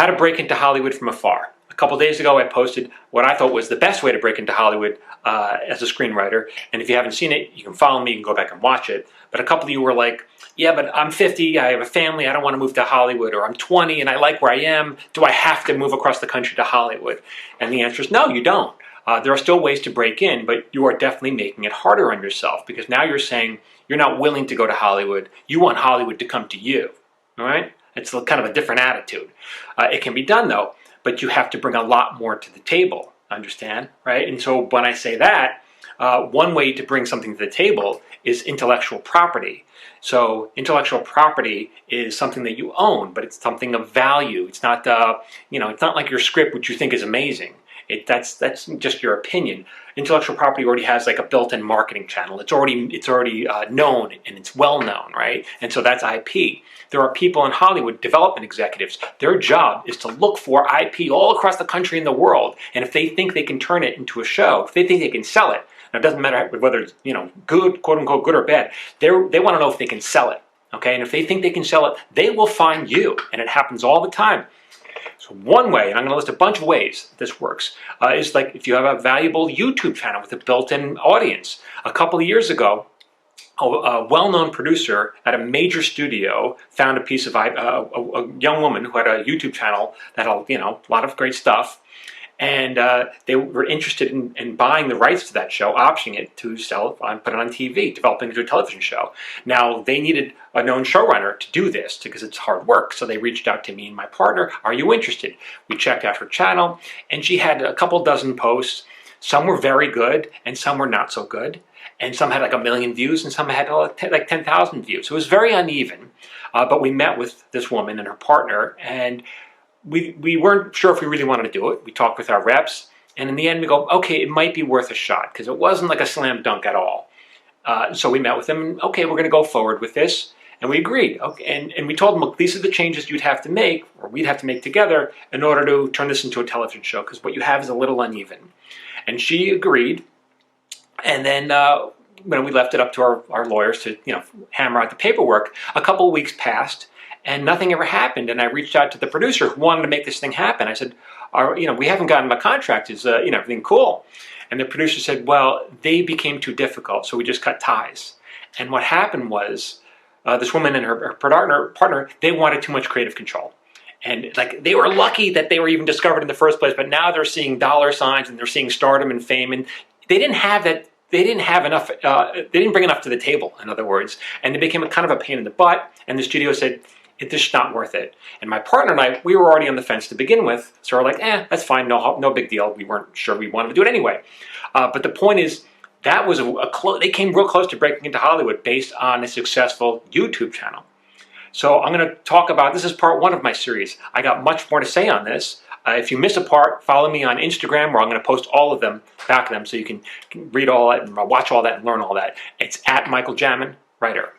How to break into Hollywood from afar. A couple days ago, I posted what I thought was the best way to break into Hollywood as a screenwriter. And if you haven't seen it, you can follow me, you can go back and watch it. But a couple of you were like, yeah, but I'm 50, I have a family, I don't want to move to Hollywood, or I'm 20 and I like where I am. Do I have to move across the country to Hollywood? And the answer is no, you don't. There are still ways to break in, but you are definitely making it harder on yourself, because now you're saying you're not willing to go to Hollywood. You want Hollywood to come to you, all right? It's kind of a different attitude. It can be done though, but you have to bring a lot more to the table, understand, right? And so when I say that, one way to bring something to the table is intellectual property. So intellectual property is something that you own, but it's something of value. It's not, it's not like your script, which you think is amazing. That's just your opinion. Intellectual property already has like a built-in marketing channel. It's already known, and it's well known, right? And so that's IP. There are people in Hollywood, development executives. Their job is to look for IP all across the country and the world. And if they think they can turn it into a show, if they think they can sell it, now it doesn't matter whether it's good, quote unquote, good or bad. They want to know if they can sell it. Okay, and if they think they can sell it, they will find you, and it happens all the time. So one way, and I'm going to list a bunch of ways this works, is like if you have a valuable YouTube channel with a built-in audience. A couple of years ago, a well-known producer at a major studio found a piece of a young woman who had a YouTube channel that had a lot of great stuff, and they were interested in buying the rights to that show, optioning it to sell and put it on TV, developing it into a television show. Now, they needed a known showrunner to do this because it's hard work. So they reached out to me and my partner, are you interested? We checked out her channel, and she had a couple dozen posts. Some were very good, and some were not so good. And some had like 1 million views, and some had like 10,000 views. So it was very uneven. But we met with this woman and her partner, and we weren't sure if we really wanted to do it. We talked with our reps, and in the end we go, okay, it might be worth a shot, because it wasn't like a slam dunk at all. So we met with them, and okay, we're going to go forward with this, and we agreed. Okay, and we told them, look, these are the changes you'd have to make, or we'd have to make together, in order to turn this into a television show, because what you have is a little uneven. And she agreed, and then when we left it up to our lawyers to hammer out the paperwork, a couple of weeks passed, and nothing ever happened. And I reached out to the producer who wanted to make this thing happen. I said, we haven't gotten a contract. Is everything cool? And the producer said, well, they became too difficult, so we just cut ties. And what happened was this woman and her partner, they wanted too much creative control. And like they were lucky that they were even discovered in the first place, but now they're seeing dollar signs and they're seeing stardom and fame, and they didn't have that. They didn't have enough. They didn't bring enough to the table, in other words, and they became a kind of a pain in the butt. And the studio said, it's just not worth it. And my partner and I, we were already on the fence to begin with, so we're like, that's fine, no big deal. We weren't sure we wanted to do it anyway. But the point is, that was they came real close to breaking into Hollywood based on a successful YouTube channel. So I'm going to talk about, this is part 1 of my series. I got much more to say on this. If you miss a part, follow me on Instagram, where I'm going to post all of them, back of them, so you can read all that and watch all that and learn all that. It's at Michael Jamin, writer.